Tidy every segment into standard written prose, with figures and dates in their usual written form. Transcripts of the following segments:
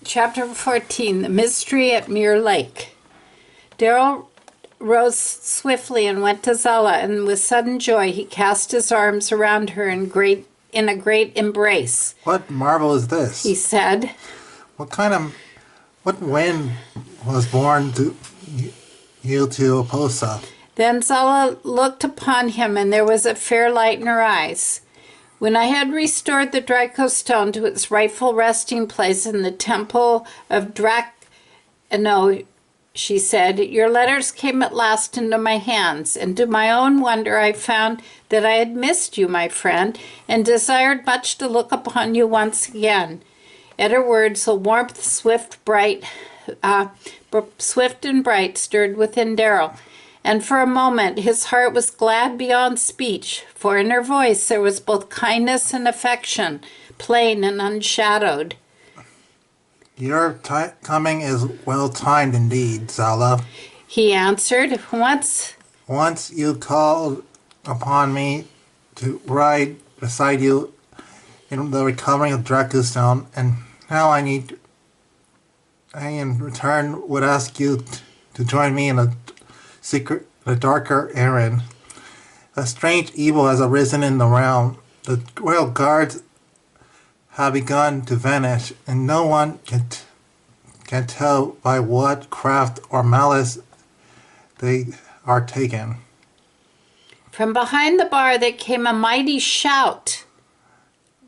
Chapter 14, The Mystery at Mirror Lake. Darrell rose swiftly and went to Zella, and with sudden joy he cast his arms around her in a great embrace. What marvel is this? He said. What wind was born to you to Oposa? Then Zella looked upon him, and there was a fair light in her eyes. When I had restored the Draco stone to its rightful resting place in the temple of Draken, she said, your letters came at last into my hands, and to my own wonder I found that I had missed you, my friend, and desired much to look upon you once again. At her words, a warmth swift and bright stirred within Darrell, and for a moment his heart was glad beyond speech, for in her voice there was both kindness and affection, plain and unshadowed. Your coming is well timed indeed, Zala. He answered. Once you called upon me to ride beside you in the recovering of Dracustone, and now I in return would ask you to join me in a darker errand. A strange evil has arisen in the realm. The royal guards have begun to vanish, and no one can tell by what craft or malice they are taken. From behind the bar there came a mighty shout.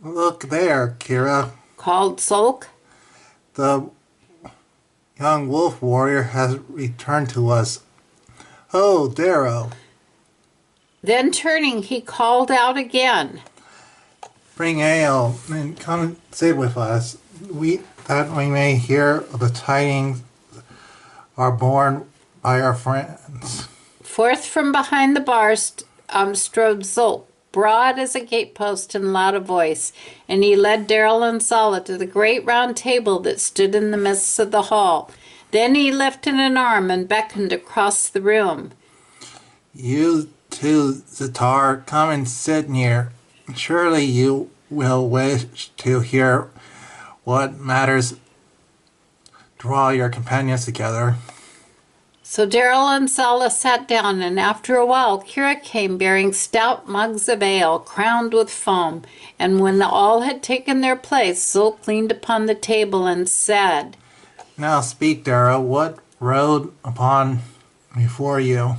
Look there, Kira, called Zulk. The young wolf warrior has returned to us. Oh, Darrow. Then turning, he called out again. Bring ale and come and sit with us, that we may hear of the tidings are borne by our friends. Forth from behind the bar strode Zulk, broad as a gatepost and loud of voice, and he led Darrell and Zala to the great round table that stood in the midst of the hall. Then he lifted an arm and beckoned across the room. You too, Zatar, come and sit near. Surely you will wish to hear what matters draw your companions together. So Darrell and Zala sat down, and after a while Kira came bearing stout mugs of ale crowned with foam, and when all had taken their place, Zulk leaned upon the table and said, Now speak, Darrell, what rode upon before you?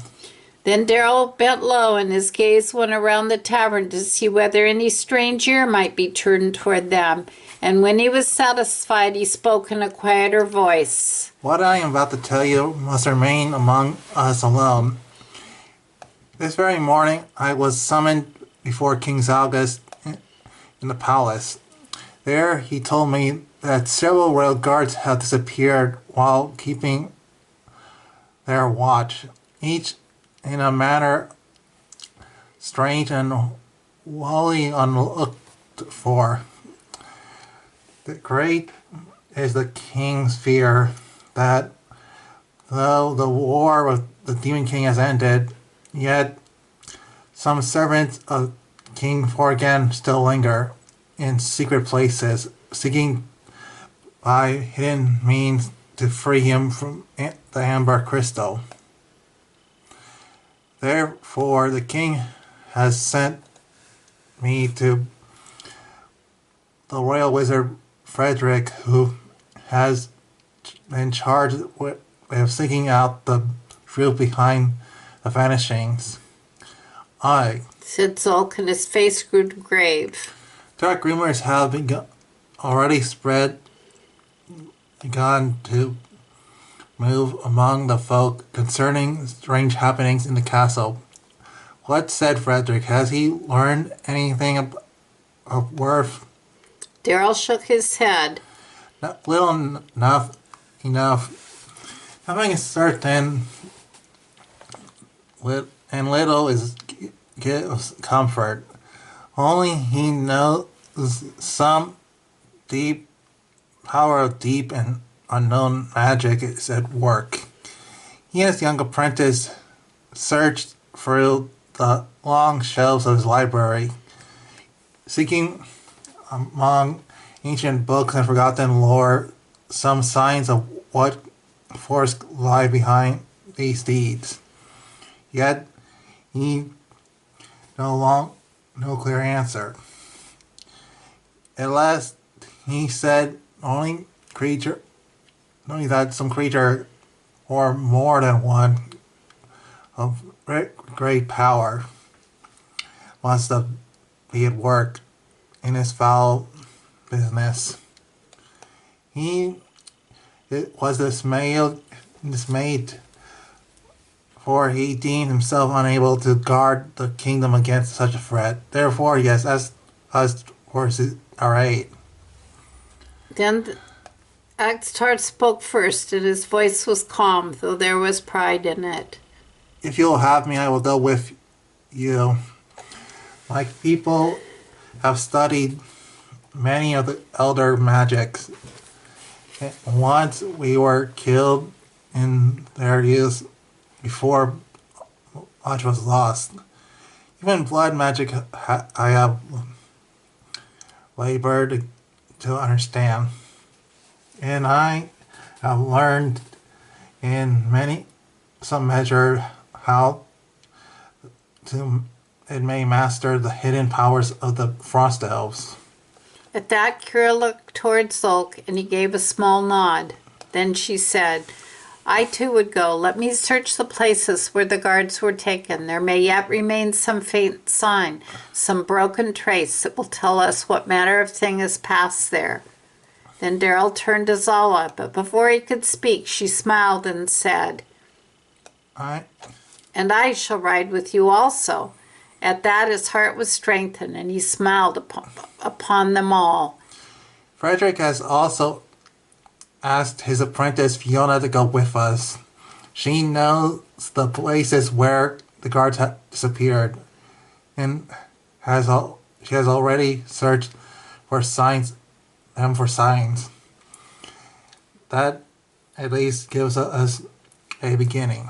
Then Darrell bent low, and his gaze went around the tavern to see whether any strange ear might be turned toward them. And when he was satisfied, he spoke in a quieter voice. What I am about to tell you must remain among us alone. This very morning, I was summoned before King Zalgus in the palace. There, he told me that several royal guards had disappeared while keeping their watch, each in a manner strange and wholly unlooked for. The great is the king's fear that though the war with the Demon King has ended, yet some servants of King Forgan still linger in secret places, seeking by hidden means to free him from the Amber Crystal. Therefore, the king has sent me to the royal wizard Frederick, who has been charged with seeking out the truth behind the vanishings. Said Zulk, and his face grew grave. Dark rumors have already begun to move among the folk concerning strange happenings in the castle. What said Frederick? Has he learned anything of worth? Darrell shook his head. Little enough. Nothing is certain, and little gives comfort. Only he knows some deep power of deep and unknown magic is at work. He and his young apprentice searched through the long shelves of his library, seeking among ancient books and forgotten lore some signs of what force lie behind these deeds. Yet he no clear answer. At last he said only that some creature or more than one of great power must have be at work in his foul business. He was dismayed, for he deemed himself unable to guard the kingdom against such a threat. Therefore, he has asked us for our aid. Then Axtar spoke first, and his voice was calm, though there was pride in it. If you'll have me, I will go with you. My people have studied many of the elder magics. Once we were killed in their use before much was lost. Even blood magic I have labored to understand. And I have learned in some measure how it may master the hidden powers of the frost elves. At that, Kira looked toward Zulk, and he gave a small nod. Then she said, I too would go. Let me search the places where the guards were taken. There may yet remain some faint sign, some broken trace that will tell us what manner of thing has passed there. Then Daryl turned to Zala, but before he could speak, she smiled and said, And I shall ride with you also. At that his heart was strengthened, and he smiled upon them all. Frederick has also asked his apprentice Fiona to go with us. She knows the places where the guards have disappeared, and she has already searched for signs. That at least gives us a beginning.